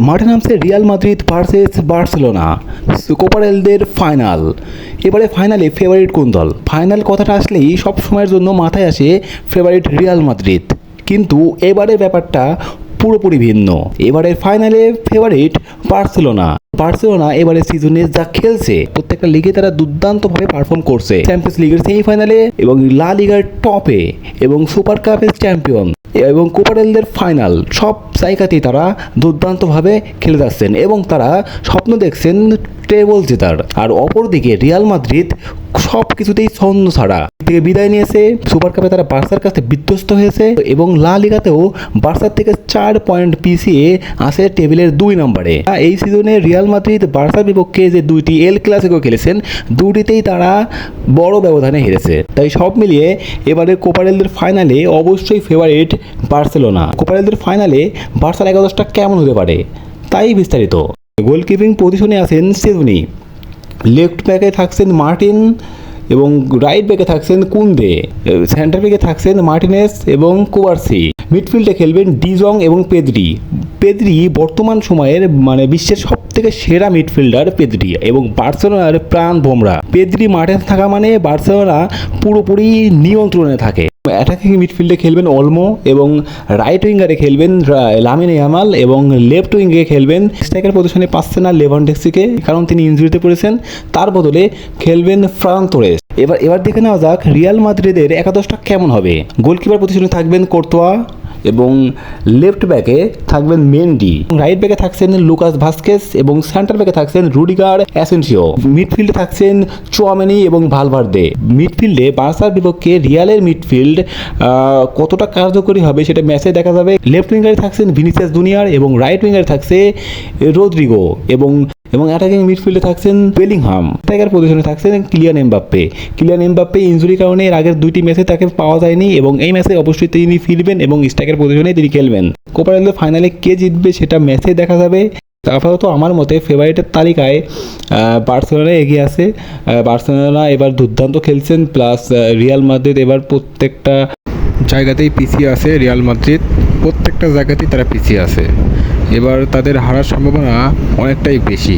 মাঠে নামছে Real Madrid versus Barcelona কোপারেলদের ফাইনাল। এবারে ফাইনালে ফেভারিট কোন দল? ফাইনাল কথাটা আসলেই সব সময়ের জন্য মাথায় আসে ফেভারিট রিয়াল মাদ্রিদ, কিন্তু এবারের ব্যাপারটা পুরোপুরি ভিন্ন। এবারের ফাইনালে ফেভারিট বার্সেলোনা। বার্সেলোনা এবারে সিজনে যা খেলছে, প্রত্যেকটা লিগে তারা দুর্দান্তভাবে পারফর্ম করছে। চ্যাম্পিয়ন্স লিগের সেমিফাইনালে এবং লা লিগার টপে এবং সুপার কাপের চ্যাম্পিয়ন এবং কোপারেলদের ফাইনাল, সব জায়গাতেই তারা দুর্দান্তভাবে খেলে যাচ্ছেন এবং তারা স্বপ্ন দেখছেন ট্রেবল জেতার। আর অপরদিকে রিয়াল মাদ্রিদ সব কিছুতেই ছন্দ ছাড়া থেকে বিদায় নিয়েছে। সুপার কাপে তারা বার্সার কাছে বিধ্বস্ত হয়েছে এবং লা লিগাতেও বার্সার থেকে 4 পয়েন্ট পিছিয়ে আছে টেবিলের 2 নম্বরে। এই সিজনে রিয়াল মাদ্রিদ বার্সার বিপক্ষে যে দুইটি এল ক্লাসিকো খেলেছেন, দুটিতেই তারা বড় ব্যবধানে হেরেছে। তাই সব মিলিয়ে এবারে কোপারেলদের ফাইনালে অবশ্যই ফেভারিট বার্সেলোনা। কোপারেলদের ফাইনালে বার্সার একাদশটা কেমন হতে পারে তাই বিস্তারিত। গোলকিপিং পজিশনে আছেন সেজনি, লেফট ব্যাকে থাকছেন মার্টিন এবং রাইট ব্যাকে থাকছেন কুন্দে, সেন্টার ব্যাকে থাকছেন মার্টিনেস এবং কুবার্সি। মিডফিল্ডে খেলবেন ডিজং এবং পেদ্রি। পেদ্রি বর্তমান সময়ের বিশ্বের সব থেকে সেরা মিডফিল্ডার পেদ্রি এবং বার্সেলোনার প্রাণ ভোমরা। পেদ্রি মাঠে থাকা মানে বার্সেলোনা পুরোপুরি নিয়ন্ত্রণে থাকে। অ্যাটাকিং মিডফিল্ডে খেলবেন অলমো এবং রাইট উইঙ্গারে খেলবেন লামিন ইয়ামাল এবং লেফট উইঙ্গে খেলবেন স্ট্রাইকার পজিশনে পাচ্ছে না লেভানডস্কিকে, কারণ তিনি ইনজুরিতে পড়েছেন। তার বদলে খেলবেন ফ্রান তোরেস। এবার দেখে নেওয়া যাক রিয়াল মাদ্রিদের একাদশটা কেমন হবে। গোলকিপার পজিশনে থাকবেন কোর্তোয়া এবং লেফট ব্যাকে থাকবেন মেন্ডি, রাইট ব্যাকে থাকছেন লুকাস ভাস্কেস এবং সেন্টার ব্যাকে থাকছেন রুডিগার অ্যাসেনসিও। মিডফিল্ডে থাকছেন চুয়ামেনি এবং ভালভার্দে। মিডফিল্ডে বার্সার বিপক্ষে রিয়ালের মিডফিল্ড কতটা কার্যকরী হবে সেটা ম্যাচে দেখা যাবে। লেফট উইঙ্গারে থাকছেন ভিনিসিয়াস জুনিয়র এবং রাইট উইঙ্গারে থাকছে রদ্রিগো এবং অ্যাটাকিং মিডফিল্ডে থাকছেন বেলিংহাম। স্ট্রাইকার পজিশনে থাকছেন কিলিয়ান এমবাপ্পে ইনজুরির কারণে এর আগের 2টি ম্যাচে তাকে পাওয়া যায়নি এবং এই ম্যাচে অবশ্যই তিনি ফিরবেন এবং স্ট্রাইকার পজিশনে তিনি খেলবেন। কোপারেলের ফাইনালে কে জিতবে সেটা ম্যাচে দেখা যাবে। আপাতত আমার মতে ফেভারিটের তালিকায় বার্সেলোনা এগিয়ে আছে। বার্সেলোনা এবার দুর্দান্ত খেলছেন, প্লাস রিয়াল মাদ্রিদ এবার প্রত্যেকটা জায়গাতেই পিছিয়ে আছে। রিয়াল মাদ্রিদ প্রত্যেকটা জায়গাতেই তারা পিছিয়ে আছে। এবার তাদের হারার সম্ভাবনা অনেকটাই বেশি।